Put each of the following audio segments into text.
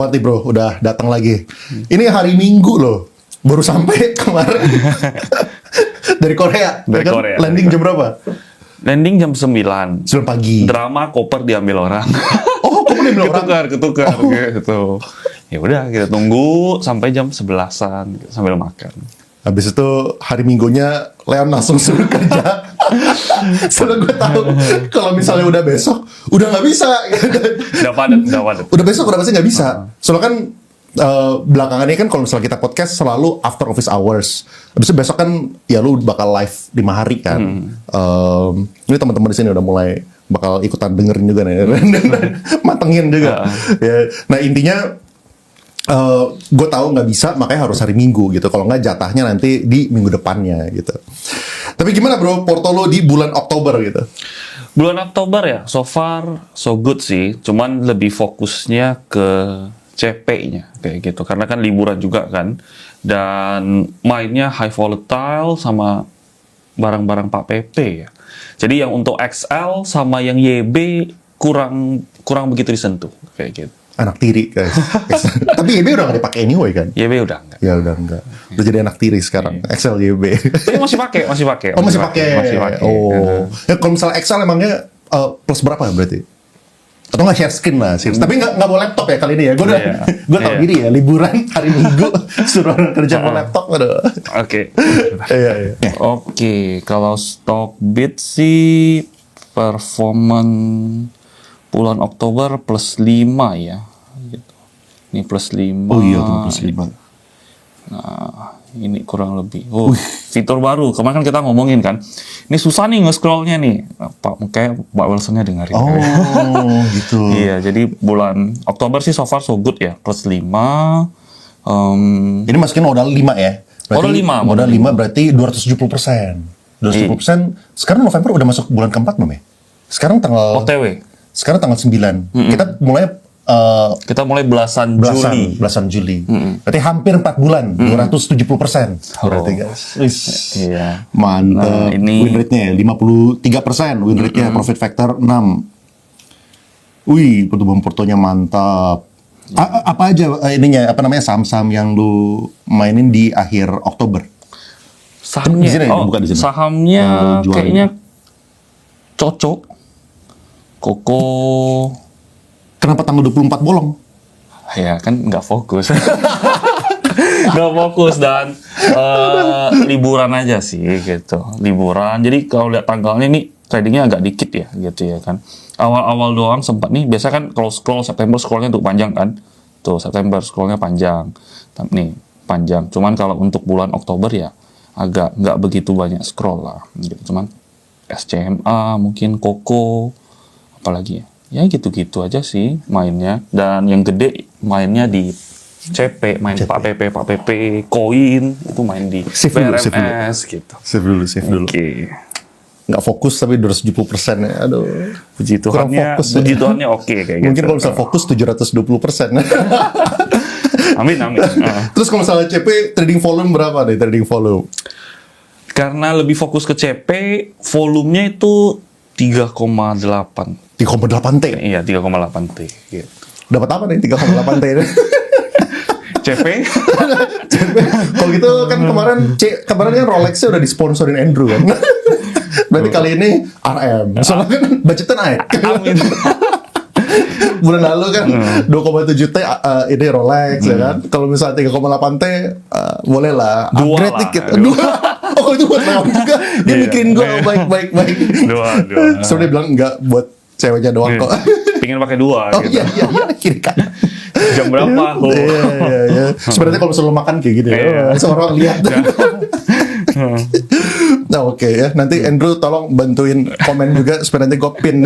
Mati bro, udah datang lagi. Ini hari Minggu loh, baru sampai kemarin dari Korea. Dari kan? Korea. Landing jam berapa? Landing jam 9. 9 pagi. Drama koper diambil orang. Oh, kamu diambil orang? Ketukar gitu. Ya udah kita tunggu sampai jam 11-an gitu, sambil makan. Habis itu hari Minggunya Leon langsung suruh kerja. Soalnya gue tahu kalau misalnya udah besok, udah nggak bisa. Udah padat. Udah besok udah pasti nggak bisa. Soalnya kan belakangan ini kan kalau misalnya kita podcast selalu after office hours. Habis itu besok kan ya lu bakal live 5 hari kan. Ini teman-teman di sini udah mulai bakal ikutan dengerin juga nih, matengin juga. Ya, nah intinya gue tahu nggak bisa, makanya harus hari Minggu gitu. Kalau nggak jatahnya nanti di minggu depannya gitu. Tapi gimana bro, porto lo di bulan Oktober gitu? Bulan Oktober ya, so far so good sih. Cuman lebih fokusnya ke CP-nya kayak gitu. Karena kan liburan juga kan. Dan mainnya high volatile sama barang-barang Pak PP ya. Jadi yang untuk XL sama yang YB kurang begitu disentuh kayak gitu. Anak tiri guys. Tapi YB udah nggak dipakai anyway kan? YB udah enggak. Ya udah enggak. Udah jadi anak tiri sekarang. XL YB. Tapi masih pakai. Oh masih pakai. Masih pakai. Oh. Ya kalau misalnya XL emangnya plus berapa berarti? Atau nggak share screen lah, tapi nggak bawa laptop ya kali ini ya. Gue tau diri ya, liburan hari Minggu suruh orang kerja bawa laptop, aduh. Oke. Iya. Oke, kalau Stockbit sih performance bulan Oktober plus 5 ya. Gitu. Ini plus 5. Oh iya, plus 5. Nah, ini kurang lebih. Fitur baru. Kemarin kan kita ngomongin kan. Ini susah nih nge-scrollnya nih. Kayak Pak Wilsonnya dengerin. Oh, gitu. Iya, jadi bulan Oktober sih so far so good ya. Plus 5. Ini masukin modal 5 ya? Berarti, modal 5 berarti 270%. 270%. Sekarang November udah masuk bulan keempat belum ya? Sekarang tanggal... OTW. Sekarang tanggal 9. Kita mulai belasan Juli. Berarti hampir 4 bulan, 270%. Berarti guys. Iya. Mantap. Win rate-nya 53%. Win rate-nya profit factor 6. Wih, pertumbuhan portonya mantap. Apa aja ininya, apa namanya, saham-saham yang lu mainin di akhir Oktober? Sahamnya, bukan di sini. Sahamnya kayaknya cocok. Koko. Kenapa tanggal 24 bolong? Ya kan nggak fokus. Nggak fokus dan liburan aja sih gitu. Liburan. Jadi kalau lihat tanggalnya nih tradingnya agak dikit ya gitu ya kan. Awal-awal doang sempat nih. Biasa kan kalau scroll September scrollnya tuh panjang kan. Tuh September scrollnya panjang. Nih panjang. Cuman kalau untuk bulan Oktober ya agak nggak begitu banyak scroll lah. Gitu. Cuman SCMA mungkin Koko apalagi ya. Ya gitu-gitu aja sih mainnya. Dan yang gede mainnya di CP, main CP. Pak PP, koin itu main di BRMS gitu. Save dulu. Oke. Nggak fokus tapi 270% ya. Aduh. Puji Tuhannya oke kayak gitu. Mungkin kalau misalnya fokus 720%. Amin. Terus kalau misalnya CP trading volume berapa deh trading volume? Karena lebih fokus ke CP, volumenya itu 3,8. 3,8 T? Iya, 3,8 T. Gitu. Dapat apa nih 3,8 T? CP? Kalau gitu kan kemarin kan Rolex-nya udah disponsorin Andrew kan? Berarti kali ini RM. Soalnya kan budgetnya naik. Amin. Bulan lalu kan 2,7 T ini Rolex ya kan? Kalau misalnya 3,8 T boleh lah upgrade dikit. Oh itu buat Leon juga. Dia mikirin gue baik. Dua. So dia bilang enggak buat ceweknya doang kok. Pengen pakai 2 Oh gitu. iya kiri kanan. Jam berapa? Iya. Sebenarnya kalau misalnya makan kayak gitu ya. Seorang lihat. Nah oke ya. Nanti Andrew tolong bantuin komen juga supaya nanti gue pin.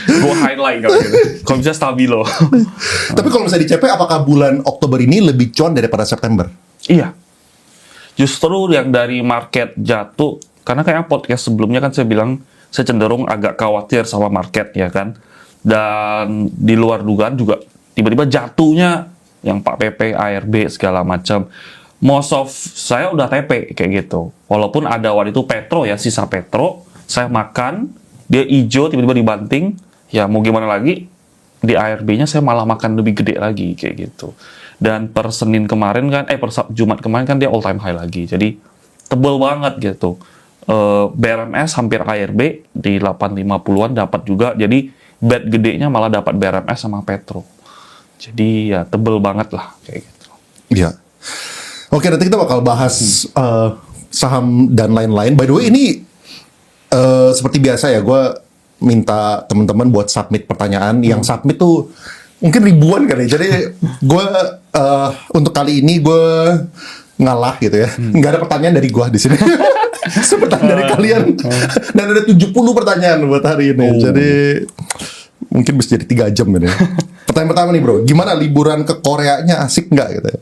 Gue highlight kalau gitu. Kalau bisa stabilo. Tapi kalau misalnya di CP, apakah bulan Oktober ini lebih cuan daripada September? Iya. Justru yang dari market jatuh, karena kayak podcast sebelumnya kan saya bilang, saya cenderung agak khawatir sama market ya kan. Dan di luar dugaan juga tiba-tiba jatuhnya yang Pak PP, ARB segala macam. Most of saya udah TP kayak gitu. Walaupun ada waktu itu Petro ya, sisa Petro, saya makan, dia hijau tiba-tiba dibanting, ya mau gimana lagi, di ARB-nya saya malah makan lebih gede lagi kayak gitu. Dan per Senin kemarin kan, Jumat kemarin kan dia all time high lagi. Jadi tebel banget gitu. BRMS hampir ARB di 850-an dapat juga. Jadi bet gedenya malah dapat BRMS sama Petro. Jadi ya tebel banget lah kayak gitu. Iya. Oke, nanti kita bakal bahas saham dan lain-lain. By the way, ini seperti biasa ya, gue minta teman-teman buat submit pertanyaan. Yang submit tuh mungkin ribuan kali. Jadi gue untuk kali ini gue ngalah gitu ya. Nggak ada pertanyaan dari gue di sini. Pertanyaan dari kalian. Dan ada 70 pertanyaan buat hari ini. Jadi mungkin bisa jadi 3 jam ini. Pertanyaan pertama nih bro, gimana liburan ke Koreanya, asik nggak gitu ya?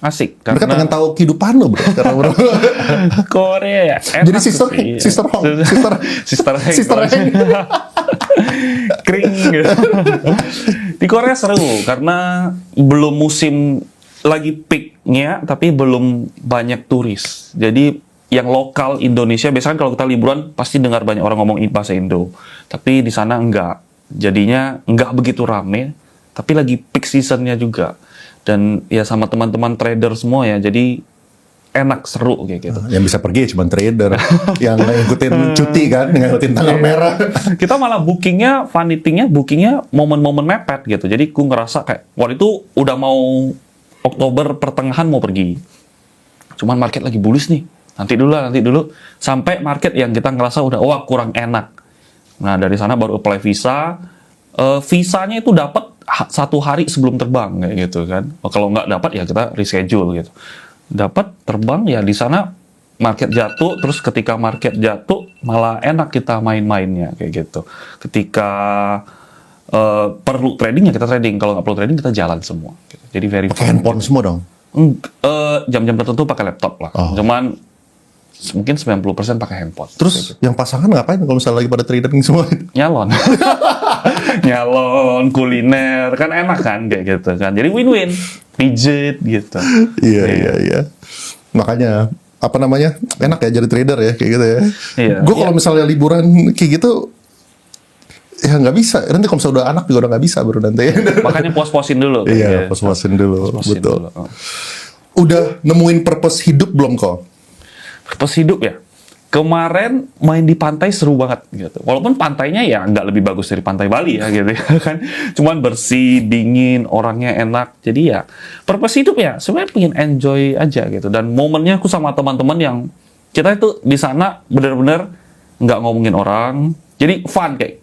Asik, Mereka pengen tahu kehidupan lo bro, karena bro. Korea ya. Jadi sister Heng. Kring gitu. Di Korea seru karena belum musim lagi peaknya, tapi belum banyak turis. Jadi yang lokal Indonesia, biasanya kalau kita liburan pasti dengar banyak orang ngomong bahasa Indo. Tapi di sana enggak. Jadinya enggak begitu rame, tapi lagi peak seasonnya juga. Dan ya sama teman-teman trader semua ya, jadi enak, seru kayak gitu. Yang bisa pergi cuma trader, yang ngikutin cuti kan, ngikutin tanggal merah. Kita malah bookingnya momen-momen mepet gitu. Jadi gue ngerasa kayak waktu itu udah mau Oktober pertengahan mau pergi, cuman market lagi bullish nih. Nanti dulu. Sampai market yang kita ngerasa udah wah kurang enak. Nah dari sana baru apply visa. Visanya itu dapat 1 hari sebelum terbang kayak gitu kan. Kalau nggak dapat ya kita reschedule gitu. Dapat terbang ya di sana market jatuh, terus ketika market jatuh malah enak kita main-mainnya kayak gitu. Ketika perlu trading ya kita trading, kalau nggak perlu trading kita jalan semua. Gitu. Jadi very pakai handphone semua dong. Jam-jam tertentu pakai laptop lah. Cuman mungkin 90% pakai handphone. Terus yang pasangan ngapain kalau misalnya lagi pada trading semua? Nyalon. Nyalon, kuliner, kan enak kan kayak gitu kan. Jadi win-win, pijet gitu. Iya. Makanya apa namanya, enak ya jadi trader ya kayak gitu ya. Iya. Gue kalau misalnya liburan kayak gitu ya nggak bisa. Nanti kalau misalnya udah anak juga udah nggak bisa baru nanti. Makanya puas-puasin dulu. Iya, puas-puasin dulu. Puas-puasin Betul. dulu. Udah nemuin purpose hidup belum kok? Purpose hidup ya. Kemarin main di pantai seru banget gitu. Walaupun pantainya ya nggak lebih bagus dari pantai Bali ya gitu ya kan. Cuman bersih, dingin, orangnya enak. Jadi ya purpose hidup ya sebenarnya pengen enjoy aja gitu. Dan momennya aku sama teman-teman yang kita itu di sana benar-benar nggak ngomongin orang. Jadi fun kayak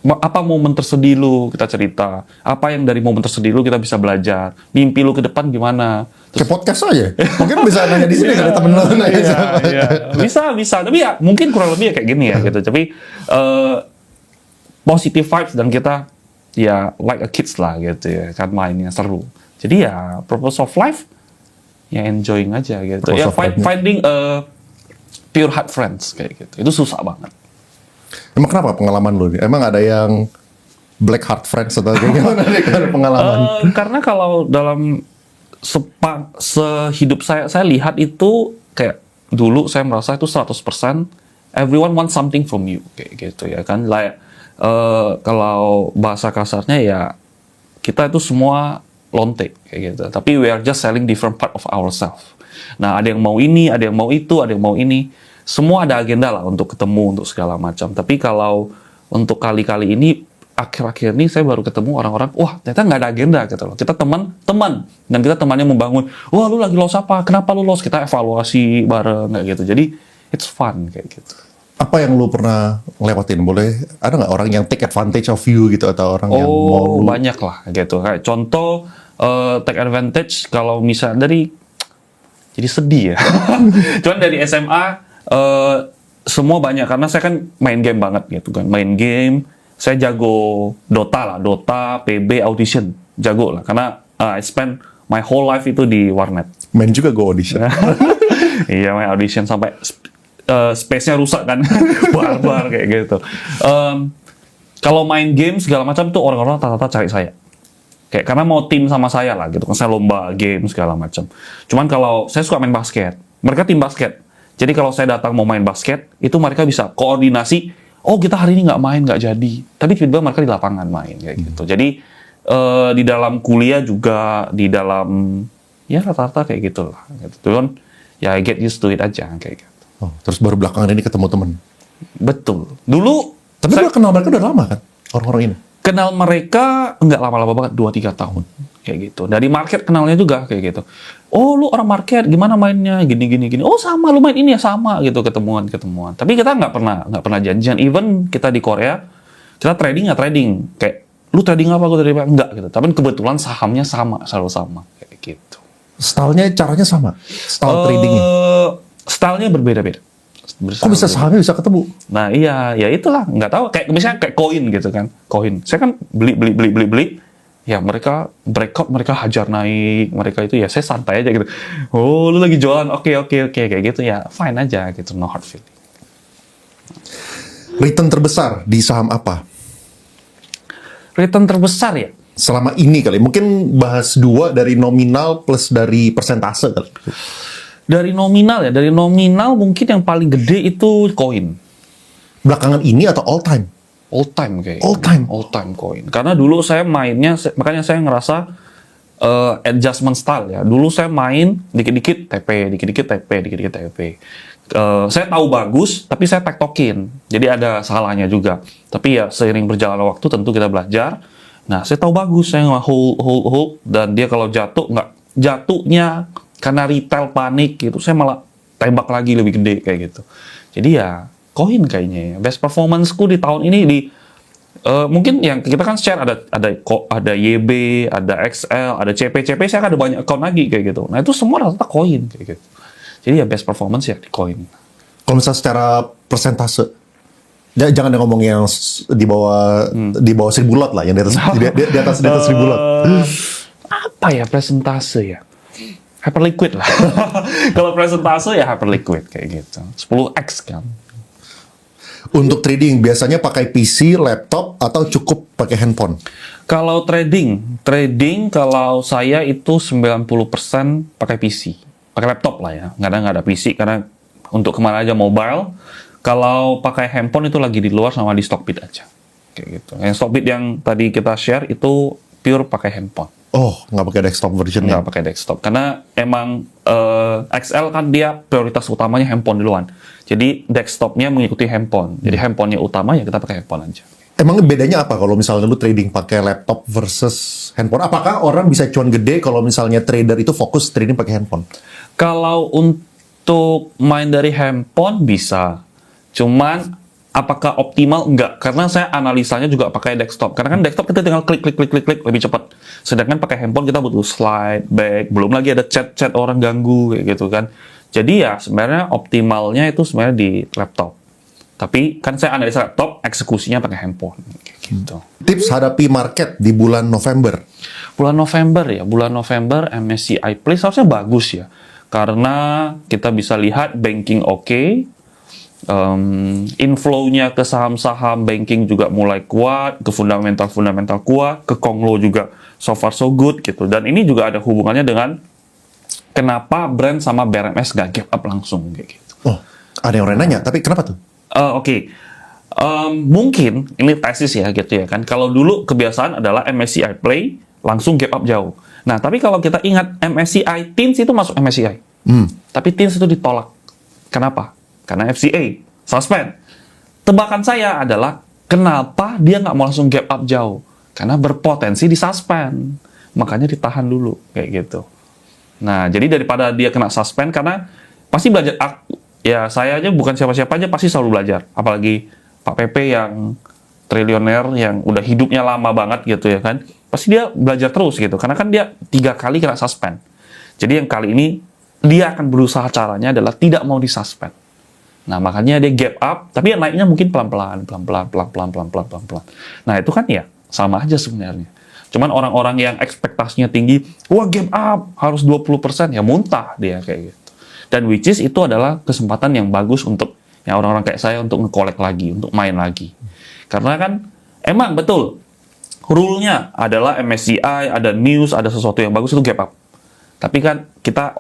apa momen tersedih lu kita cerita, apa yang dari momen tersedih lu kita bisa belajar, mimpi lu ke depan gimana. Kayak podcast aja. Mungkin bisa nanya di sini kali temen lu nanya sama. Bisa. Tapi ya mungkin kurang lebih ya kayak gini ya gitu. Tapi positive vibes dan kita ya like a kids lah gitu ya. Kan mainnya seru. Jadi ya purpose of life ya enjoying aja gitu. Purpose Ya of life-nya. finding a pure heart friends kayak gitu. Itu susah banget. Emang kenapa pengalaman lu? Emang ada yang black heart friends atau kayak gimana nih kalau pengalaman? Karena kalau dalam sehidup saya lihat itu kayak dulu saya merasa itu 100% everyone want something from you kayak gitu ya kan. Like kalau bahasa kasarnya ya kita itu semua lonte kayak gitu. Tapi we are just selling different part of ourselves. Nah, ada yang mau ini, ada yang mau itu, ada yang mau ini. Semua ada agenda lah untuk ketemu, untuk segala macam. Tapi kalau untuk kali-kali ini, akhir-akhir ini saya baru ketemu orang-orang, wah ternyata nggak ada agenda gitu loh. Kita teman. Dan kita temannya membangun, wah lu lagi loss apa? Kenapa lu loss? Kita evaluasi bareng, kayak gitu. Jadi, it's fun kayak gitu. Apa yang lu pernah lewatin? Boleh, ada nggak orang yang take advantage of you gitu? Atau orang yang mau lu... banyak lah gitu. Kayak contoh, take advantage kalau misalnya jadi sedih ya. Cuman dari SMA, semua banyak karena saya kan main game banget gitu kan, main game saya jago Dota, PB, Audition jago lah karena I spend my whole life itu di warnet. Main juga go audition. Iya main Audition sampai space-nya rusak kan, barbar kayak gitu. Kalau main game segala macam tuh orang-orang rata-rata cari saya. Kayak karena mau tim sama saya lah gitu kan, saya lomba game segala macam. Cuman kalau saya suka main basket, mereka tim basket. Jadi kalau saya datang mau main basket, itu mereka bisa koordinasi oh kita hari ini nggak main, nggak jadi. Tapi tiba-tiba mereka di lapangan main kayak gitu. Jadi di dalam kuliah juga, di dalam ya rata-rata kayak gitulah. Gitu. Cuman ya I get used to it aja kayak gitu. Oh, terus baru belakangan ini ketemu temen. Betul. Dulu Tapi saya lu kenal mereka udah lama kan? Orang-orang ini. kenal mereka nggak lama-lama banget, 2-3 tahun kayak gitu. Dari market kenalnya juga kayak gitu. Oh lu orang market, gimana mainnya? Gini. Oh sama, lu main ini ya sama gitu, ketemuan. Tapi kita nggak pernah janjian. Even kita di Korea, kita trading kayak lu trading apa, gue trading apa, enggak gitu. Tapi kebetulan sahamnya selalu sama kayak gitu. Stylenya, caranya sama? Style tradingnya? Stylenya berbeda-beda. Kok bisa sahamnya bisa ketemu? Nah iya, ya itulah, nggak tahu. Kayak misalnya kayak koin gitu kan, koin. Saya kan beli. Ya mereka breakout, mereka hajar naik, mereka itu ya saya santai aja gitu. Oh lu lagi jualan, oke kayak gitu ya, fine aja gitu, no hard feeling. Return terbesar di saham apa? Return terbesar ya? Selama ini kali, mungkin bahas 2 dari nominal plus dari persentase kali. Dari nominal mungkin yang paling gede itu koin. Belakangan ini atau all time? All time kayak. All time Koin. Karena dulu saya mainnya, makanya saya ngerasa adjustment style ya. Dulu saya main dikit-dikit TP. Saya tahu bagus, tapi saya tektokin. Jadi ada salahnya juga. Tapi ya seiring berjalannya waktu tentu kita belajar. Nah, saya tahu bagus, saya hold, dan dia kalau jatuhnya karena retail panik gitu, saya malah tembak lagi lebih gede kayak gitu. Jadi ya koin kayaknya ya. Best performance-ku di tahun ini mungkin yang kita kan share ada YB, ada XL, ada CP, saya kan ada banyak account lagi kayak gitu. Nah, itu semua rata-rata koin kayak gitu. Jadi ya best performance ya di koin. Kalau misalnya secara persentase, jangan ngomong yang di bawah 1.000 lot lah, yang di atas 1.000 lot. Apa ya presentase ya? Hyperliquid lah. Kalau presentase ya hyperliquid kayak gitu. 10x kan. Untuk trading biasanya pakai PC, laptop, atau cukup pakai handphone? Kalau trading kalau saya itu 90% pakai PC. Pakai laptop lah ya. Nggak ada PC karena untuk kemana aja mobile. Kalau pakai handphone itu lagi di luar sama di Stockbit aja. Kayak gitu. Yang Stockbit yang tadi kita share itu pure pakai handphone. Oh, nggak pakai desktop version? Nggak pakai desktop. Karena emang XL kan dia prioritas utamanya handphone duluan. Jadi desktopnya mengikuti handphone. Jadi handphonenya utama ya kita pakai handphone aja. Emang bedanya apa kalau misalnya lu trading pakai laptop versus handphone? Apakah orang bisa cuan gede kalau misalnya trader itu fokus trading pakai handphone? Kalau untuk main dari handphone bisa. Cuman apakah optimal? Enggak. Karena saya analisanya juga pakai desktop. Karena kan desktop kita tinggal klik lebih cepat. Sedangkan pakai handphone kita butuh slide back, belum lagi ada chat orang ganggu kayak gitu kan. Jadi ya sebenarnya optimalnya itu sebenarnya di laptop. Tapi kan saya analisa laptop, eksekusinya pakai handphone kayak gitu. Tips hadapi market di bulan November? Bulan November MSCI Play harusnya bagus ya. Karena kita bisa lihat banking oke. Inflow-nya ke saham-saham banking juga mulai kuat, ke fundamental kuat, ke Konglo juga so far so good gitu. Dan ini juga ada hubungannya dengan kenapa brand sama BRMS gak gap up langsung kayak gitu. Oh, ada yang orang nanya, tapi kenapa tuh? Oke. Mungkin ini tesis ya gitu ya kan. Kalau dulu kebiasaan adalah MSCI Play langsung gap up jauh. Nah, tapi kalau kita ingat MSCI Teens itu masuk MSCI. Tapi Teens itu ditolak. Kenapa? Karena FCA, suspend. Tebakan saya adalah kenapa dia nggak mau langsung gap up jauh? Karena berpotensi disuspend. Makanya ditahan dulu kayak gitu. Nah, jadi daripada dia kena suspend, karena pasti belajar. Ya, saya aja bukan siapa-siapa aja pasti selalu belajar. Apalagi Pak PP yang triliuner, yang udah hidupnya lama banget gitu ya kan. Pasti dia belajar terus gitu. Karena kan dia 3 kali kena suspend. Jadi yang kali ini, dia akan berusaha caranya adalah tidak mau disuspend. Nah, makanya dia gap up, tapi naiknya mungkin pelan-pelan. Nah, itu kan ya sama aja sebenarnya. Cuman orang-orang yang ekspektasinya tinggi, wah gap up, harus 20%, ya muntah dia kayak gitu. Dan which is itu adalah kesempatan yang bagus untuk ya orang-orang kayak saya untuk nge-collect lagi, untuk main lagi. Karena kan emang betul, rule-nya adalah MSCI, ada news, ada sesuatu yang bagus itu gap up. Tapi kan kita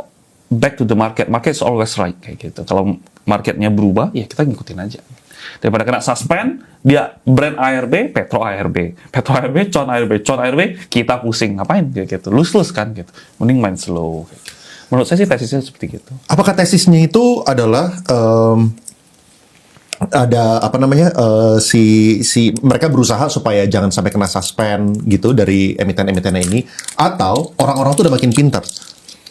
back to the market is always right kayak gitu. Kalau marketnya berubah, ya kita ngikutin aja. Daripada kena suspend, dia brand ARB, Petro ARB, Petro ARB, Con ARB, Con ARB, kita pusing ngapain kayak gitu, lose kan gitu. Mending main slow. Gitu. Menurut saya sih tesisnya seperti gitu. Apakah tesisnya itu adalah ada apa namanya si mereka berusaha supaya jangan sampai kena suspend gitu dari emiten-emitennya ini, atau orang-orang tuh udah makin pintar?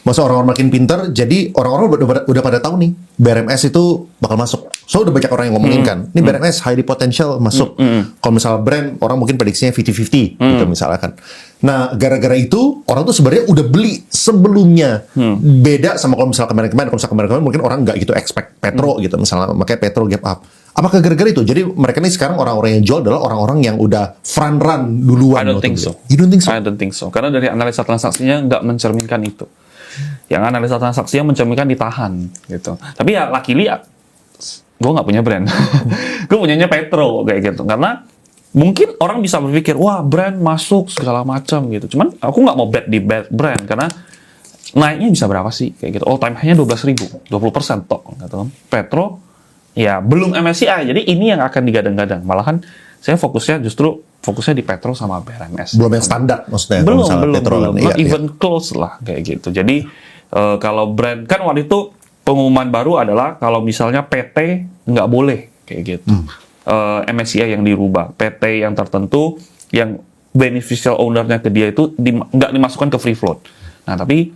Masa orang-orang makin pintar, jadi orang-orang udah pada tahu nih BRMS itu bakal masuk. So udah banyak orang yang ngomongin kan, ini BRMS highly potential masuk. Kalau misalnya brand, orang mungkin prediksinya 50-50 gitu misalkan. Nah, gara-gara itu orang tuh sebenarnya udah beli sebelumnya. Beda sama kalau misalnya kemarin-kemarin, mungkin orang nggak gitu expect Petro gitu, misalnya makanya Petro gap up. Apakah gara-gara itu? Jadi mereka nih sekarang orang-orang yang jual adalah orang-orang yang udah front run duluan. I don't think so. You don't think so? I don't think so. Karena dari analisa transaksinya nggak mencerminkan itu. Yang analisa transaksinya mencerminkan ditahan gitu. Tapi ya luckily ya, gue nggak punya brand. Gue punyanya Petro kayak gitu. Karena mungkin orang bisa berpikir, wah brand masuk segala macam gitu. Cuman aku nggak mau bet di brand karena naiknya bisa berapa sih kayak gitu. All time high-nya 12.000, 20% tok gitu. Petro ya belum MSCI. Jadi ini yang akan digadang-gadang. Malahan saya fokusnya di Petro sama BRMS. Belum yang standar maksudnya. Belum, Petro, not even close lah kayak gitu. Jadi kalau brand, kan waktu itu pengumuman baru adalah kalau misalnya PT nggak boleh kayak gitu. MSCI yang dirubah, PT yang tertentu yang beneficial owner-nya ke dia itu nggak dimasukkan ke free float. Nah tapi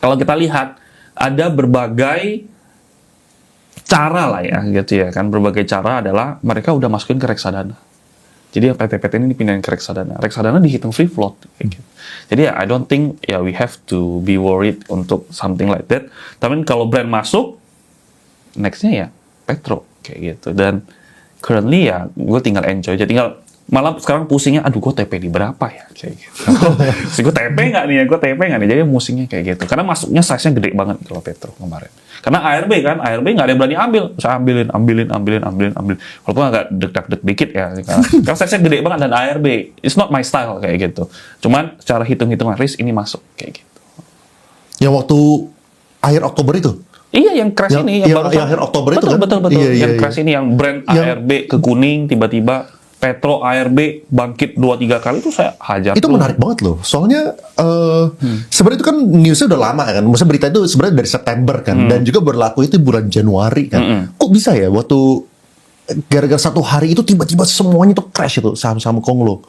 kalau kita lihat ada berbagai cara lah ya gitu ya kan, berbagai cara adalah mereka udah masukin ke reksadana. Jadi PT-PT ini dipindahin ke reksadana. Reksadana dihitung free float kayak gitu. Jadi I don't think we have to be worried untuk something like that. Tapi kalau brand masuk, next-nya ya Petro kayak gitu. Dan currently ya gue tinggal enjoy aja, tinggal malah sekarang pusingnya, aduh gue TP di berapa ya kayak gitu. Gue TP nggak nih ya, jadi musingnya kayak gitu. Karena masuknya size-nya gede banget kalau Petro kemarin. Karena ARB nggak ada yang berani ambil, saya ambilin. Walaupun agak deg-deg dikit ya, karena size-nya gede banget dan ARB, it's not my style kayak gitu. Cuman secara hitung-hitungan risk ini masuk kayak gitu. Yang waktu akhir Oktober itu? Iya, yang crash ini, yang akhir Oktober itu kan? Betul. Yang crash ini, yang brand ARB ke kuning, tiba-tiba Petro ARB bangkit 2-3 kali, itu saya hajar. Itu menarik banget loh. Soalnya sebenarnya itu kan newsnya udah lama kan. Maksudnya berita itu sebenarnya dari September kan, dan juga berlaku itu bulan Januari kan. Kok bisa ya waktu gara-gara satu hari itu tiba-tiba semuanya tuh crash itu saham-saham Konglo.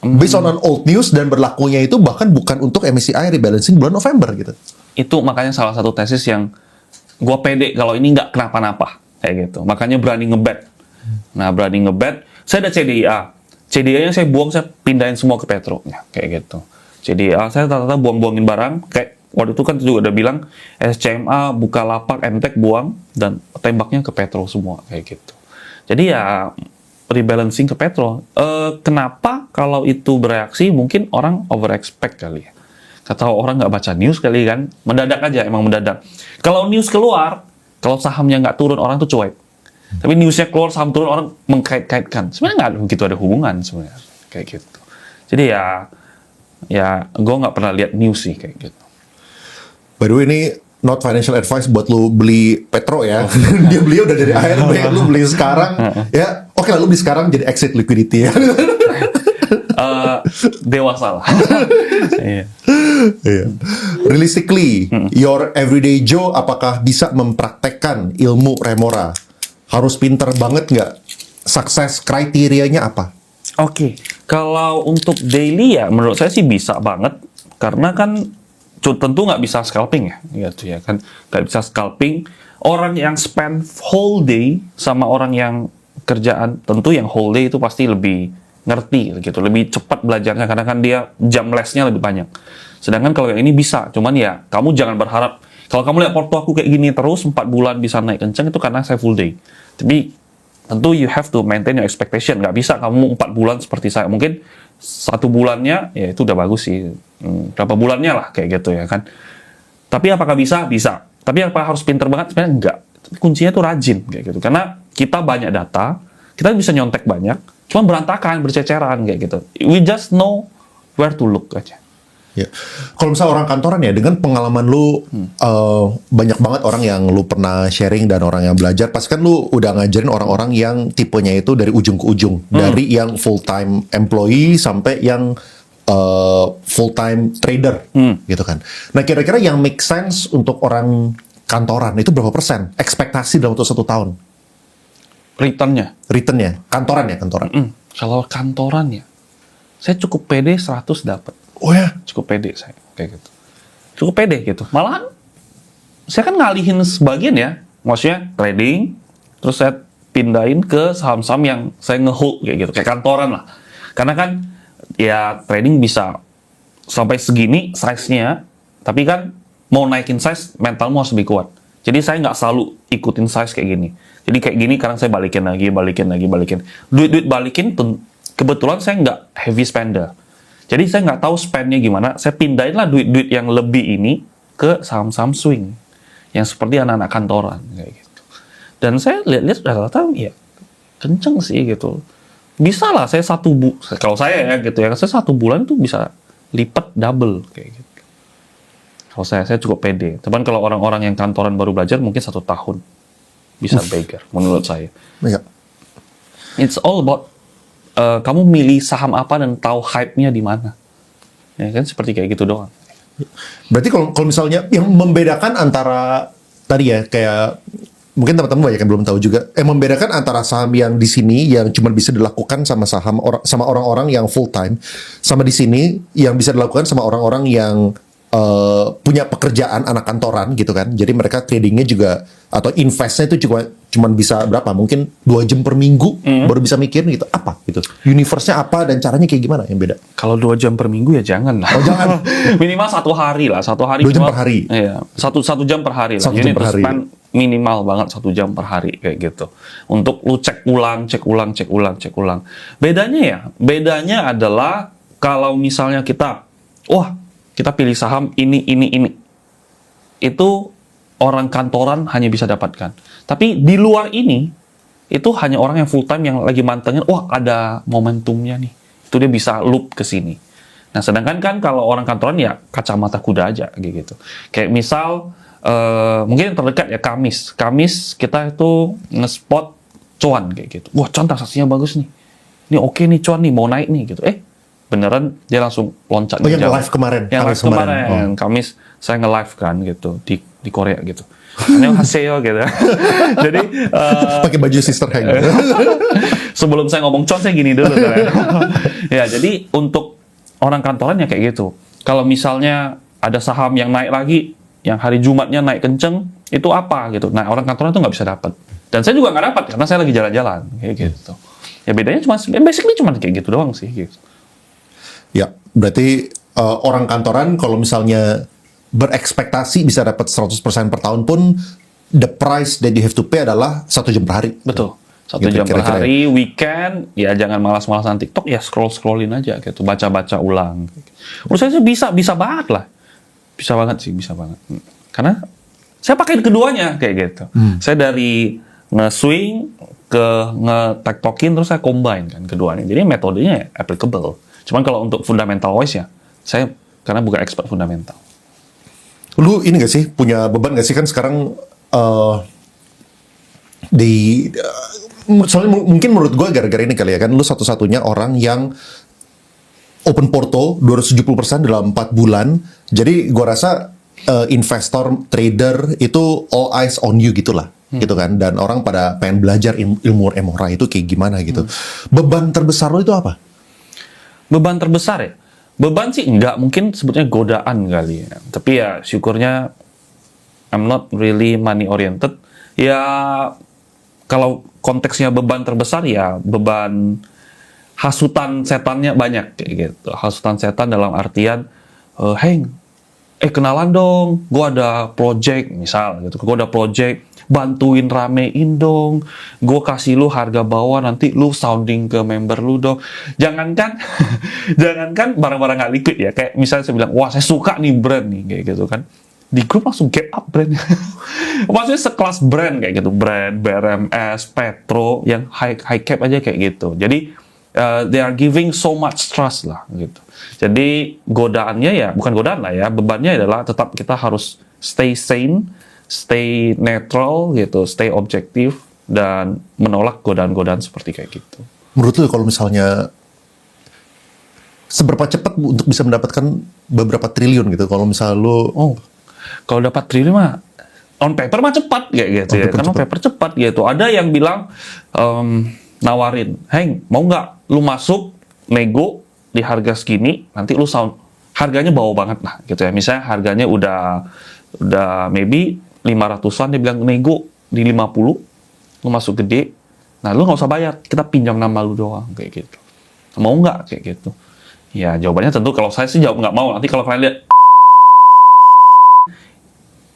Based on an old news, dan berlakunya itu bahkan bukan untuk MSCI rebalancing bulan November gitu. Itu makanya salah satu tesis yang gue pede kalau ini nggak kenapa-napa kayak gitu. Makanya berani ngebet. Nah, berani ngebet. Saya ada CDA-nya saya buang, saya pindahin semua ke Petro ya, kayak gitu. CDA saya rata-rata buang-buangin barang, kayak waktu itu kan juga udah bilang SCMA, Bukalapak, MTEK buang, dan tembaknya ke Petro semua kayak gitu. Jadi ya rebalancing ke Petro. Kenapa kalau itu bereaksi? Mungkin orang over expect kali ya. Kata orang nggak baca news kali kan, mendadak aja, emang mendadak. Kalau news keluar, kalau sahamnya nggak turun, orang tuh cuek. Tapi newsnya keluar, saham turun, orang mengkait-kaitkan. Sebenarnya nggak begitu ada hubungan sebenarnya kayak gitu. Jadi ya gue nggak pernah lihat news sih kayak gitu. By the way, ini not financial advice buat lu beli Petro ya. Dia beli udah dari ARB, lu beli sekarang ya. Oke lah, lu beli sekarang jadi exit liquidity ya. Dewasa lah. Iya. Realistically, your everyday Joe apakah bisa mempraktekkan ilmu Remora? Harus pinter banget nggak? Sukses kriterianya apa? Oke, kalau untuk daily ya menurut saya sih bisa banget. Karena kan tentu nggak bisa scalping ya, gitu ya kan. Nggak bisa scalping. Orang yang spend whole day sama orang yang kerjaan, tentu yang whole day itu pasti lebih ngerti gitu, lebih cepat belajarnya karena kan dia jam lesnya lebih banyak. Sedangkan kalau yang ini bisa, cuman ya kamu jangan berharap kalau kamu lihat porto aku kayak gini terus 4 bulan bisa naik kenceng, itu karena saya full day. Tapi tentu you have to maintain your expectation. Nggak bisa kamu 4 bulan seperti saya. Mungkin 1 bulannya ya itu udah bagus sih. Berapa bulannya lah kayak gitu ya kan. Tapi apakah bisa? Bisa. Tapi apa harus pinter banget? Sebenarnya enggak. Kuncinya tuh rajin kayak gitu. Karena kita banyak data, kita bisa nyontek banyak, cuman berantakan, berceceran kayak gitu. We just know where to look aja. Ya. Kalau misalnya orang kantoran ya, dengan pengalaman lu banyak banget orang yang lu pernah sharing dan orang yang belajar, pasti kan lu udah ngajarin orang-orang yang tipenya itu dari ujung ke ujung, dari yang full time employee sampai yang full time trader, gitu kan. Nah kira-kira yang make sense untuk orang kantoran itu berapa persen? Ekspektasi dalam waktu 1 tahun? Returnnya, kantoran ya kantoran. Kalau kantoran ya, saya cukup pede 100 dapat. Oh ya, Cukup pede saya kayak gitu. Cukup pede gitu. Malahan saya kan ngalihin sebagian ya, maksudnya trading, terus saya pindahin ke saham-saham yang saya ngehold kayak gitu, kayak kantoran lah. Karena kan ya trading bisa sampai segini size-nya, tapi kan mau naikin size mentalmu harus lebih kuat. Jadi saya nggak selalu ikutin size kayak gini. Jadi kayak gini kadang saya balikin lagi. Duit balikin, kebetulan saya nggak heavy spender. Jadi saya nggak tahu spendnya gimana. Saya pindahin lah duit-duit yang lebih ini ke saham-saham swing. Yang seperti anak-anak kantoran. Kayak gitu. Dan saya lihat-lihat rata-rata ya kenceng sih gitu. Bisa lah saya kalau saya ya gitu ya. Saya 1 bulan tuh bisa lipat double kayak gitu. Kalau saya cukup pede. Cuman kalau orang-orang yang kantoran baru belajar mungkin 1 tahun bisa beggar menurut saya. iya. It's all about kamu milih saham apa dan tahu hype-nya di mana. Ya kan seperti kayak gitu doang. Berarti kalau misalnya yang membedakan antara tadi ya kayak mungkin teman-teman banyak yang belum tahu juga, membedakan antara saham yang di sini yang cuma bisa dilakukan sama orang-orang yang full time, sama di sini yang bisa dilakukan sama orang-orang yang punya pekerjaan anak kantoran gitu kan. Jadi mereka tradingnya juga atau investnya itu cuma bisa berapa? Mungkin 2 jam per minggu baru bisa mikirin gitu. Apa gitu? Universe-nya apa dan caranya kayak gimana yang beda? Kalau 2 jam per minggu ya jangan lah. Oh jangan. Minimal 1 hari lah. 1 hari 2 jam per hari. Iya, 1 jam per hari lah. 1 jam per hari. Spend minimal banget 1 jam per hari kayak gitu. Untuk lu cek ulang. Bedanya adalah kalau misalnya kita pilih saham ini. Itu orang kantoran hanya bisa dapatkan. Tapi di luar ini, itu hanya orang yang full time yang lagi mantengin, ada momentumnya nih. Itu dia bisa loop ke sini. Nah, sedangkan kan kalau orang kantoran ya kacamata kuda aja gitu. Kayak misal, mungkin yang terdekat ya Kamis. Kamis kita itu nge-spot cuan kayak gitu. Wah, cuan transaksinya bagus nih. Ini oke nih cuan nih, mau naik nih gitu. Beneran dia langsung loncat. Oh, yang live kemarin. Yang live kemarin. Kamis saya nge-live kan gitu di Korea gitu. Annyeonghaseyo gitu. Jadi pakai baju sister hang gitu. Sebelum saya ngomong con saya gini dulu kan. Ya, jadi untuk orang kantoran ya kayak gitu. Kalau misalnya ada saham yang naik lagi, yang hari Jumatnya naik kenceng, itu apa gitu. Nah, orang kantoran tuh nggak bisa dapat. Dan saya juga nggak dapat karena saya lagi jalan-jalan kayak gitu. Ya bedanya basically cuma kayak gitu doang sih gitu. Ya, berarti orang kantoran kalau misalnya berekspektasi bisa dapat 100% per tahun pun the price that you have to pay adalah 1 jam per hari. Betul. 1 Gitu, jam per kira-kira hari, weekend, ya jangan malas-malasan TikTok, ya scrollin aja gitu, baca-baca ulang. Menurut saya sih bisa banget lah. Bisa banget. Karena saya pakai keduanya kayak gitu. Saya dari nge-swing ke nge-tiktokin terus saya combine kan keduanya. Jadi metodenya applicable. Cuman kalau untuk fundamental wise ya, saya karena bukan expert fundamental. Lu ini gak sih, punya beban gak sih kan sekarang soalnya mungkin menurut gue gara-gara ini kali ya kan, lu satu-satunya orang yang open porto 270% dalam 4 bulan. Jadi gue rasa investor, trader itu all eyes on you gitulah. Gitu kan, dan orang pada pengen belajar ilmu Emora itu kayak gimana gitu. Beban terbesar lu itu apa? Beban terbesar ya? Beban sih enggak, mungkin sebetulnya godaan kali ya. Tapi ya syukurnya I'm not really money oriented. Ya kalau konteksnya beban terbesar ya beban hasutan setannya banyak kayak gitu. Hasutan setan dalam artian Heng, kenalan dong, gue ada project misal gitu. Gue ada project, bantuin ramein dong, gue kasih lu harga bawah, nanti lu sounding ke member lu dong. Jangankan barang-barang nggak liquid ya, kayak misalnya saya bilang, wah saya suka nih brand nih kayak gitu kan, di grup langsung get up brandnya. Maksudnya sekelas brand kayak gitu, brand BRMS, Petro yang high cap aja kayak gitu. Jadi They are giving so much trust lah gitu. Jadi godaannya ya bukan godaan lah ya, bebannya adalah tetap kita harus stay sane, stay netral gitu, stay objektif dan menolak godaan-godaan seperti kayak gitu. Menurut lu kalau misalnya seberapa cepat untuk bisa mendapatkan beberapa triliun gitu? Kalau misalnya lu Kalau dapat triliun mah on paper mah cepat kayak gitu ya. Karena on paper cepat gitu. Ada yang bilang nawarin, "Heng, mau nggak lu masuk nego di harga segini, nanti lu harganya bawah banget lah gitu ya. Misalnya harganya udah maybe 500-an, dia bilang nego di 50, lu masuk gede. Nah, lu nggak usah bayar, kita pinjam nama lu doang kayak gitu. Mau nggak kayak gitu?" Ya, jawabannya tentu kalau saya sih jawab nggak mau. Nanti kalau kalian lihat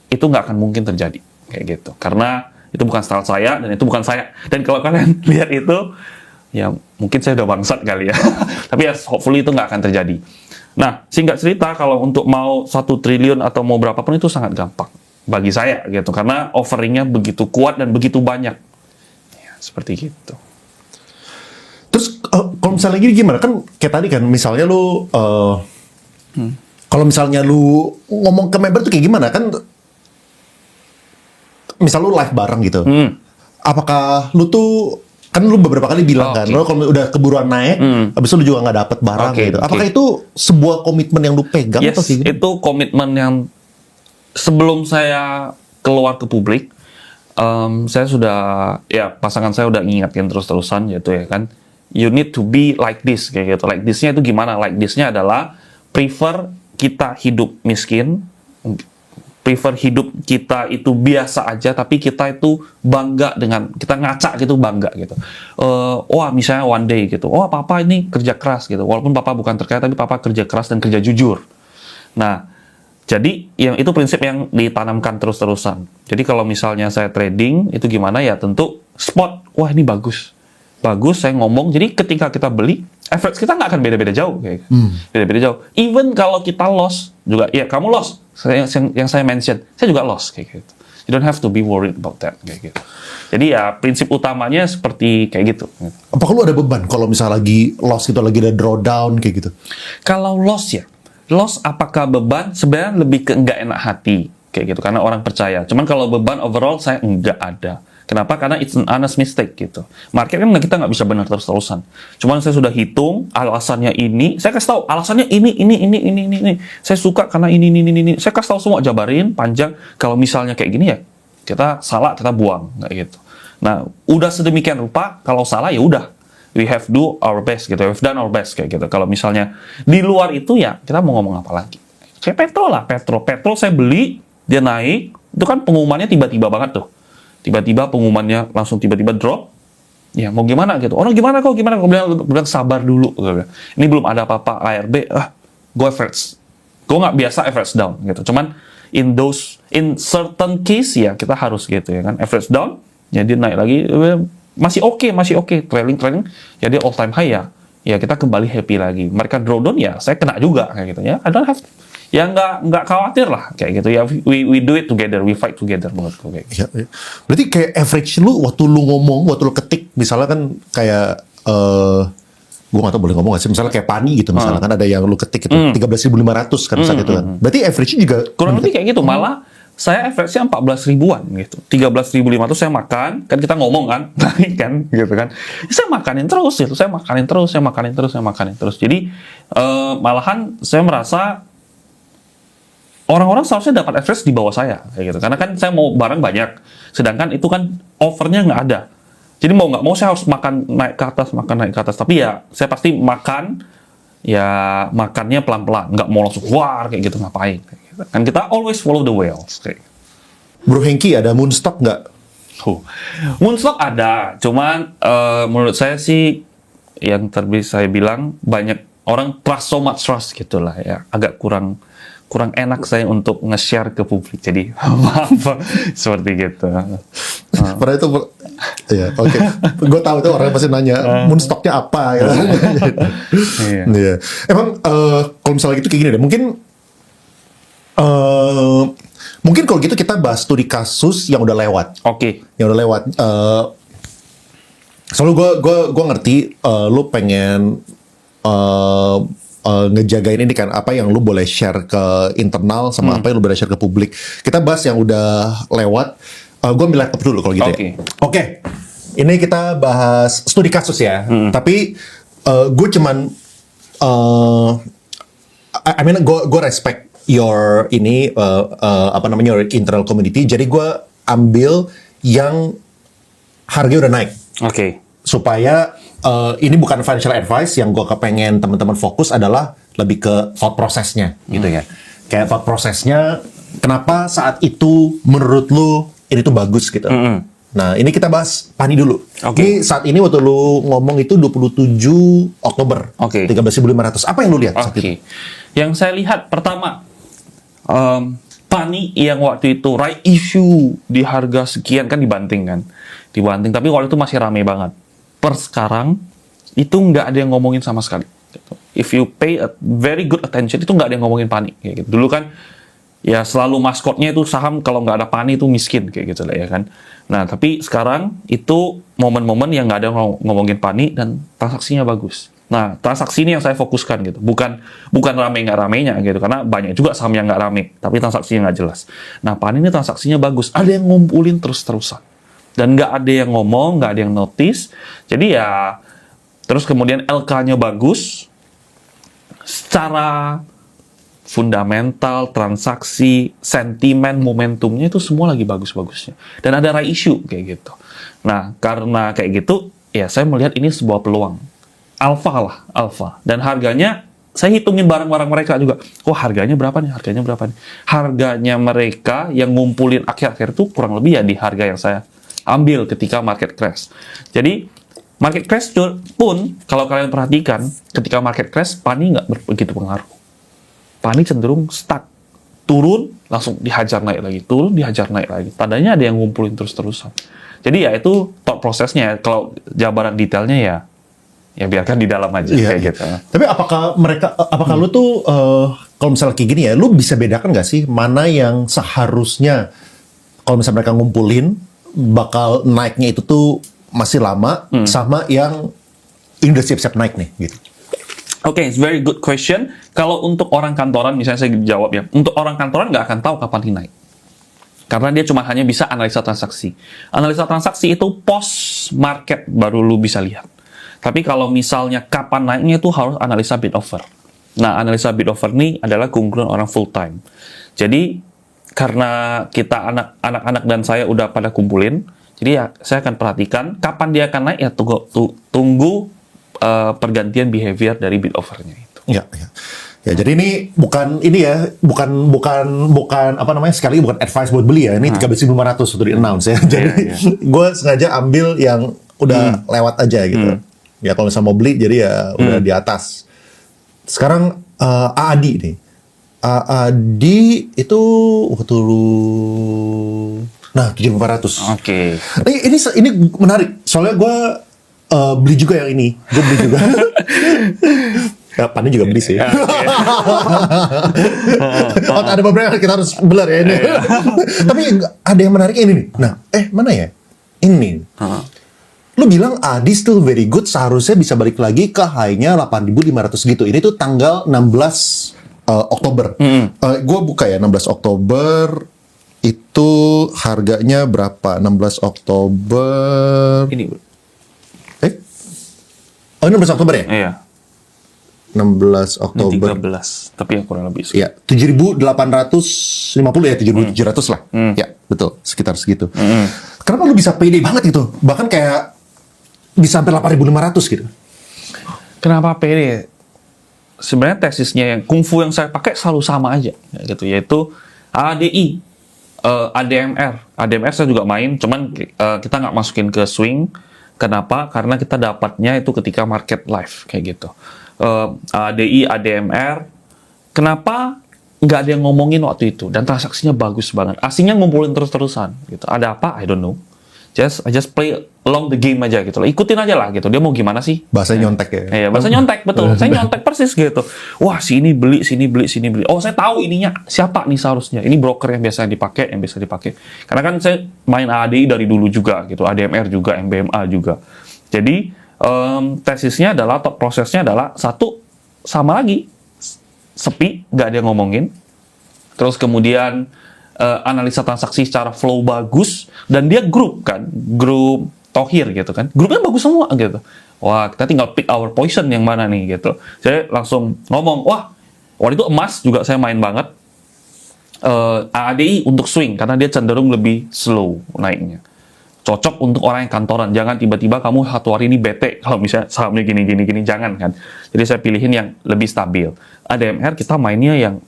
itu nggak akan mungkin terjadi kayak gitu. Karena itu bukan style saya dan itu bukan saya. Dan kalau kalian lihat itu, ya mungkin saya udah bangsat kali ya. Tapi ya hopefully itu nggak akan terjadi. Nah, singkat cerita, kalau untuk mau 1 triliun atau mau berapapun itu sangat gampang bagi saya gitu. Karena offeringnya begitu kuat dan begitu banyak. Ya, seperti gitu. terus kalau misalnya gini gimana? Kan kayak tadi kan misalnya lu kalau misalnya lu ngomong ke member tuh kayak gimana? Kan misal lu live bareng gitu. Apakah lu tuh kan lu beberapa kali bilang kan, lu kalau udah keburuan naik, habis itu lu juga nggak dapet barang gitu. Apakah itu sebuah komitmen yang lu pegang atau sih? Itu komitmen yang sebelum saya keluar ke publik, saya sudah, ya pasangan saya udah ngingetin terus-terusan gitu ya kan. You need to be like this kayak gitu. Like this-nya itu gimana? Like this-nya adalah prefer kita hidup miskin, prefer hidup kita itu biasa aja, tapi kita itu bangga dengan, kita ngaca gitu, bangga gitu. Wah misalnya one day gitu, papa ini kerja keras gitu, walaupun papa bukan terkaya, tapi papa kerja keras dan kerja jujur. Nah, jadi yang itu prinsip yang ditanamkan terus-terusan. Jadi kalau misalnya saya trading, itu gimana ya, tentu spot, wah ini bagus, saya ngomong, jadi ketika kita beli, average kita nggak akan beda-beda jauh, kayak beda-beda jauh. Even kalau kita loss juga, ya kamu loss, yang saya mention, saya juga loss kayak gitu. You don't have to be worried about that kayak gitu. Jadi ya prinsip utamanya seperti kayak gitu. Apakah lu ada beban kalau misalnya lagi loss gitu, lagi ada drawdown kayak gitu? Kalau loss ya, loss apakah beban? Sebenarnya lebih ke nggak enak hati kayak gitu, karena orang percaya. Cuman kalau beban overall saya nggak ada. Kenapa? Karena it's an honest mistake gitu. Market kan kita nggak bisa benar terus-terusan. Cuman saya sudah hitung alasannya ini. Saya kasih tahu alasannya ini. Saya suka karena ini. Saya kasih tahu semua, jabarin panjang. Kalau misalnya kayak gini ya, kita salah, kita buang kayak gitu. Nah, udah sedemikian rupa. Kalau salah ya udah. We have do our best gitu. We've done our best kayak gitu. Kalau misalnya di luar itu ya, kita mau ngomong apa lagi? Kayak petrol lah, petrol saya beli, dia naik. Itu kan pengumumannya tiba-tiba banget tuh. Tiba-tiba pengumumannya langsung tiba-tiba drop. Ya mau gimana gitu. Orang gimana kok? Bilang sabar dulu. Ini belum ada apa-apa ARB. Go average. Gue nggak biasa average down gitu. Cuman in certain case ya kita harus gitu ya kan. Average down, ya dia naik lagi. Masih oke. Trailing. Ya dia all time high ya. Ya kita kembali happy lagi. Mereka drawdown ya saya kena juga kayak gitu ya. I don't have. Ya nggak khawatir lah kayak gitu ya, we do it together, we fight together menurutku kayak gitu. Ya. Berarti kayak average lu waktu lu ngomong, waktu lu ketik misalnya kan kayak gue nggak tahu boleh ngomong nggak sih, misalnya kayak Pani gitu misalnya kan ada yang lu ketik itu 13.500 kan saat itu kan. Berarti average-nya juga kurang lebih kayak gitu, malah saya average-nya 14 ribuan gitu. 13.500 saya makan, kan kita ngomong kan, naik kan gitu kan. Saya makanin terus gitu, saya makanin terus. Jadi malahan saya merasa orang-orang seharusnya dapat average di bawah saya kayak gitu, karena kan saya mau barang banyak, sedangkan itu kan offernya nggak ada. Jadi mau nggak mau saya harus makan naik ke atas, tapi ya saya pasti makan, ya makannya pelan-pelan, nggak mau langsung war kayak gitu, ngapain kayak gitu. Kan kita always follow the whales kayak gitu. Bro Hengki ada moonstock nggak? Moonstock ada, cuman menurut saya sih yang saya bilang banyak orang so much trust gitulah ya, agak kurang enak saya untuk nge-share ke publik, jadi maaf seperti gitu. Padahal itu ya oke. Gue tahu itu orang pasti nanya moonstocknya apa ya. Iya. Emang kalau misalnya gitu kayak gini deh, mungkin kalau gitu kita bahas studi kasus yang udah lewat. Oke. Yang udah lewat. Soalnya gue ngerti lu pengen ngejagain ini kan, apa yang lu boleh share ke internal sama apa yang lu boleh share ke publik. Kita bahas yang udah lewat. Gue ambil laptop dulu kalau gitu ya. Oke. Ini kita bahas studi kasus ya. Tapi gue cuman I mean gue respect your ini apa namanya, your internal community. Jadi gue ambil yang harga udah naik. Oke. Supaya ini bukan financial advice, yang gue kepengen teman-teman fokus adalah lebih ke thought prosesnya gitu ya. Kayak thought prosesnya, kenapa saat itu menurut lu ini tuh bagus gitu. Nah, ini kita bahas PANI dulu. Ini saat ini waktu lu ngomong itu 27 Oktober. 13.500. Apa yang lu lihat saat itu? Yang saya lihat pertama, PANI yang waktu itu right issue di harga sekian kan dibanting, tapi waktu itu masih ramai banget. Per sekarang itu nggak ada yang ngomongin sama sekali. If you pay a very good attention, itu nggak ada yang ngomongin PANI. Kayak gitu. Dulu kan ya selalu maskotnya itu saham, kalau nggak ada PANI itu miskin kayak gitu lah ya kan. Nah tapi sekarang itu momen-momen yang nggak ada yang ngomongin PANI dan transaksinya bagus. Nah transaksi ini yang saya fokuskan gitu, bukan rame nggak ramenya gitu, karena banyak juga saham yang nggak rame tapi transaksinya nggak jelas. Nah PANI ini transaksinya bagus, ada yang ngumpulin terus-terusan. Dan nggak ada yang ngomong, nggak ada yang notice. Jadi ya, terus kemudian LK-nya bagus. Secara fundamental, transaksi, sentimen, momentumnya itu semua lagi bagus-bagusnya. Dan ada right issue kayak gitu. Nah, karena kayak gitu, ya saya melihat ini sebuah peluang. Alpha. Dan harganya, saya hitungin barang-barang mereka juga. Oh, harganya berapa nih? Harganya mereka yang ngumpulin akhir-akhir itu kurang lebih ya di harga yang saya ambil ketika market crash. Jadi market crash pun kalau kalian perhatikan, ketika market crash PANI nggak begitu pengaruh. PANI cenderung stuck, turun langsung dihajar naik lagi, Tandanya ada yang ngumpulin terus-terusan. Jadi ya itu thought prosesnya. Kalau jabaran detailnya ya biarkan di dalam aja kayak gitu. Tapi apakah lu tuh kalau misalnya kayak gini ya, lu bisa bedakan nggak sih mana yang seharusnya kalau misalnya mereka ngumpulin bakal naiknya itu tuh masih lama, sama yang ini udah siap-siap naik nih gitu. Oke, it's very good question. Kalau untuk orang kantoran, misalnya saya jawab ya, untuk orang kantoran nggak akan tahu kapan ini naik. Karena dia cuma hanya bisa analisa transaksi. Analisa transaksi itu post market baru lu bisa lihat. Tapi kalau misalnya kapan naiknya itu harus analisa bid offer. Nah, analisa bid offer ini adalah keunggulan orang full time. Jadi karena kita anak-anak dan saya udah pada kumpulin, jadi ya saya akan perhatikan kapan dia akan naik, ya tunggu pergantian behavior dari bid offernya itu. Ya, jadi ini bukan apa namanya, sekali bukan advice buat beli ya. Ini 13.500 untuk di announce ya. Jadi gue sengaja ambil yang udah lewat aja gitu. Ya kalau misalnya mau beli, jadi ya udah di atas. Sekarang AADI nih. AADI itu waktu nah 7.400. Oke. Ini menarik. Soalnya gue beli juga yang ini. Gue beli juga. Ya, PANI juga beli sih. Ada beberapa yang kita harus belar ya ini. Tapi ada yang menarik ini nih. Nah, mana ya? Ini. Lu bilang ADI still very good, seharusnya bisa balik lagi ke high-nya 8.500 gitu. Ini tuh tanggal 16 Oktober. Gue buka ya, 16 Oktober itu harganya berapa? 16 Oktober. Ini. Oh, ini 16 Oktober ya? Iya. 16 Oktober. 13, tapi yang kurang lebih. Ya, 7.850 ya, 7.700 lah. Ya, betul, sekitar segitu. Kenapa lu bisa pede banget gitu? Bahkan kayak bisa sampai 8.500 gitu. Kenapa pede? Sebenarnya tesisnya yang kungfu yang saya pakai selalu sama aja gitu, yaitu ADI, ADMR saya juga main, cuman kita nggak masukin ke swing. Kenapa? Karena kita dapatnya itu ketika market live kayak gitu. ADI, ADMR, kenapa nggak ada yang ngomongin waktu itu dan transaksinya bagus banget, asingnya ngumpulin terus-terusan gitu. Ada apa? I don't know. I just play along the game aja gitu. Ikutin aja lah gitu. Dia mau gimana sih? Bahasa nyontek ya. Iya, bahasa nyontek, betul. Saya nyontek persis gitu. Wah, sini beli. Oh, saya tahu ininya siapa nih seharusnya. Ini broker yang biasa dipakai. Karena kan saya main ADI dari dulu juga gitu. ADMR juga, MBMA juga. Jadi tesisnya adalah atau prosesnya adalah satu sama lagi sepi, nggak ada yang ngomongin. Terus kemudian analisa transaksi secara flow bagus, dan dia grup Thohir gitu kan. Grupnya bagus semua gitu. Wah, kita tinggal pick our poison yang mana nih gitu. Saya langsung ngomong, wah, waktu itu emas juga saya main banget. AADI untuk swing karena dia cenderung lebih slow naiknya. Cocok untuk orang yang kantoran. Jangan tiba-tiba kamu satu hari ini bete kalau misalnya sahamnya gini, jangan kan. Jadi saya pilihin yang lebih stabil. ADMR kita mainnya yang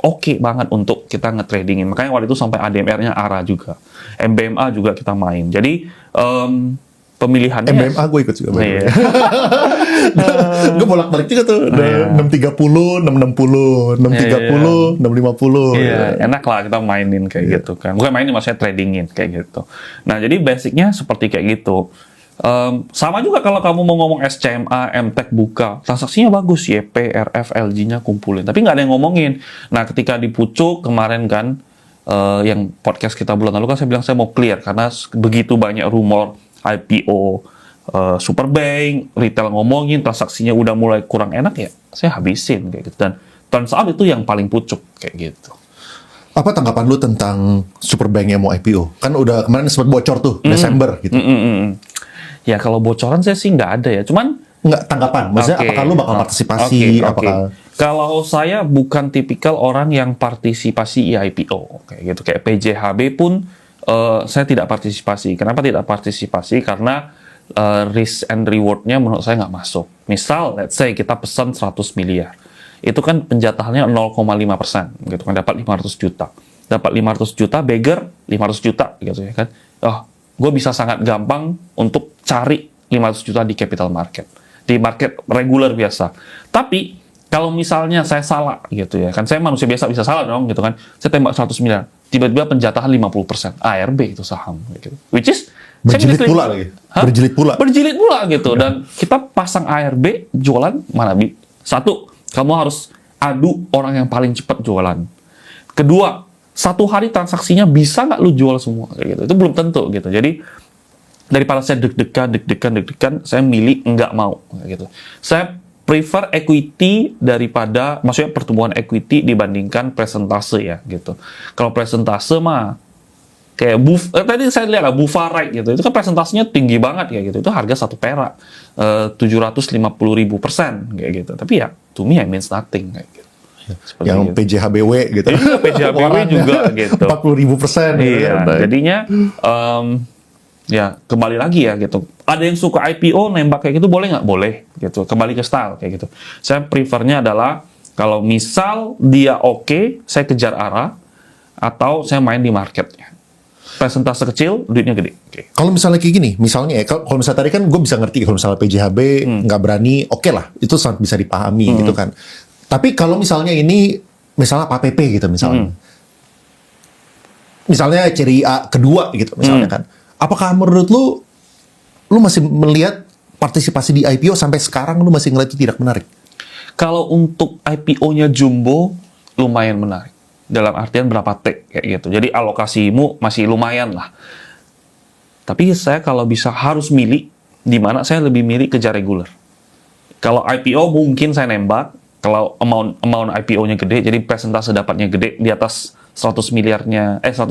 oke banget untuk kita nge-tradingin. Makanya waktu itu sampai ADMR-nya ARA juga. MBMA juga kita main. Jadi pemilihannya MBMA gue ikut juga. Iya. Gue bolak-balik juga tuh. 630, 660, 630, 650. Iya, enak lah kita mainin kayak gitu kan. Bukan mainin, maksudnya tradingin kayak gitu. Nah, jadi basicnya seperti kayak gitu. Sama juga kalau kamu mau ngomong SCMA, MTEK buka, transaksinya bagus, YP, RF, LG-nya kumpulin. Tapi nggak ada yang ngomongin. Nah, ketika di Pucuk kemarin kan, yang podcast kita bulan lalu kan saya bilang saya mau clear karena begitu banyak rumor IPO Superbank, retail ngomongin, transaksinya udah mulai kurang enak ya, saya habisin kayak gitu. Dan turns out itu yang paling Pucuk kayak gitu. Apa tanggapan lu tentang Superbank yang mau IPO? Kan udah kemarin sempat bocor tuh, Desember gitu. Ya kalau bocoran saya sih nggak ada ya, cuman Nggak tanggapan, maksudnya apakah lu bakal partisipasi? Apakah Kalau saya bukan tipikal orang yang partisipasi IPO kayak gitu, kayak PJHB pun saya tidak partisipasi. Kenapa tidak partisipasi? Karena risk and reward-nya menurut saya nggak masuk. Misal, let's say kita pesan 100 miliar. Itu kan penjatahannya 0,5%, gitu kan, dapat 500 juta. Dapat 500 juta, beggar 500 juta, gitu ya kan. Oh, gue bisa sangat gampang untuk cari 500 juta di capital market. Di market regular biasa. Tapi, kalau misalnya saya salah, gitu ya kan, saya manusia biasa bisa salah dong, gitu kan. Saya tembak 100 miliar, tiba-tiba penjatahan 50%. ARB itu saham, gitu. Which is, berjilid pula lagi? Berjilid pula gitu. Dan kita pasang ARB, jualan, mana bi? Satu, kamu harus adu orang yang paling cepat jualan. Kedua, satu hari transaksinya bisa nggak lu jual semua? Kayak gitu. Itu belum tentu, gitu. Jadi, daripada saya deg-degan, saya milih nggak mau. Kayak gitu. Saya prefer equity daripada, maksudnya pertumbuhan equity dibandingkan presentase ya, gitu. Kalau presentase mah, kayak tadi saya lihat lah Bufarite gitu, itu kan presentasinya tinggi banget kayak gitu, itu harga 1 perak 750.000% kayak gitu, tapi ya to me it means nothing kayak gitu. Yang gitu. PJHBW gitu, PJHBW juga gitu, 40.000%. Iya, jadinya ya kembali lagi ya gitu. Ada yang suka IPO nembak kayak gitu, boleh nggak? Boleh gitu. Kembali ke style kayak gitu. Saya prefernya adalah kalau misal dia oke, saya kejar arah atau saya main di marketnya. Presentase kecil, duitnya gede. Okay. Kalau misalnya kayak gini, misalnya ya, kalau misalnya tadi kan gue bisa ngerti kalau misalnya PJHB nggak berani, oke lah, itu sangat bisa dipahami gitu kan. Tapi kalau misalnya ini, misalnya PAPP gitu misalnya, misalnya ciri A kedua gitu misalnya kan, apakah menurut lu masih melihat partisipasi di IPO sampai sekarang lu masih ngeliat itu tidak menarik? Kalau untuk IPO-nya Jumbo, lumayan menarik. Dalam artian berapa T kayak gitu. Jadi alokasimu masih lumayan lah. Tapi saya kalau bisa harus milih, di mana saya lebih milih kejar regular. Kalau IPO mungkin saya nembak, kalau amount IPO-nya gede, jadi persentase dapatnya gede, di atas 100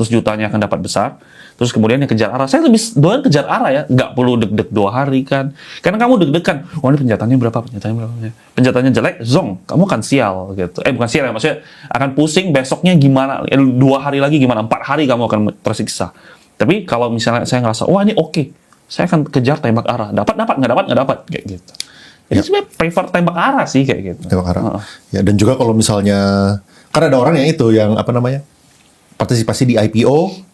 jutanya akan dapat besar. Terus kemudian yang kejar arah, saya lebih doyan kejar arah ya, nggak perlu deg-deg 2 hari kan. Karena kamu deg-degan, oh ini penjatahannya berapa, penjatahannya jelek, zong, kamu akan sial gitu. Bukan sial ya, maksudnya akan pusing besoknya gimana, 2 hari lagi gimana, 4 hari kamu akan tersiksa. Tapi kalau misalnya saya ngerasa, wah ini oke, saya akan kejar tembak arah, dapat, nggak dapat, kayak gitu. Jadi sebenarnya prefer tembak arah sih kayak gitu. Tembak arah. Ya, dan juga kalau misalnya, kan ada orang yang itu, yang apa namanya, partisipasi di IPO,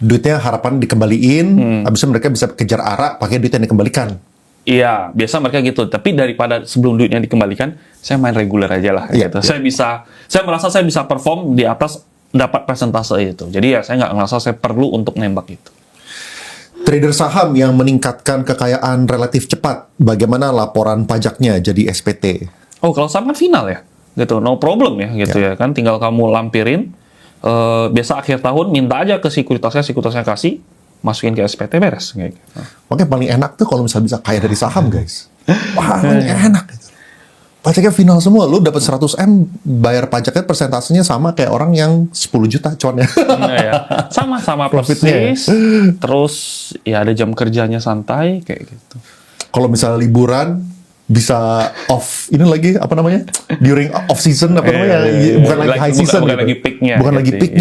duitnya harapan dikembaliin, habis itu mereka bisa kejar arah pakai duit yang dikembalikan. Iya, biasa mereka gitu. Tapi daripada sebelum duitnya dikembalikan, saya main reguler aja lah. Gitu. Saya merasa saya bisa perform di atas dapat persentase itu. Jadi ya saya nggak ngerasa saya perlu untuk nembak itu. Trader saham yang meningkatkan kekayaan relatif cepat, bagaimana laporan pajaknya jadi SPT? Oh, kalau saham kan final ya, gitu, no problem ya, gitu ya kan. Tinggal kamu lampirin. Biasa akhir tahun minta aja ke sekuritasnya kasih, masukin ke SPT beres kayak gitu. Makanya paling enak tuh kalau misalnya bisa kaya dari saham, guys. Wah, paling enak. Pajaknya final semua, lu dapat 100M, bayar pajaknya persentasenya sama kayak orang yang 10 juta connya. Nah, ya. Sama Profitnya. persis. Terus ya ada jam kerjanya santai kayak gitu. Kalau misalnya liburan bisa off ini lagi apa namanya? During off season apa namanya? Bukan lagi high season. Bukan gitu. lagi peaknya. Bukan lagi gitu. peaknya.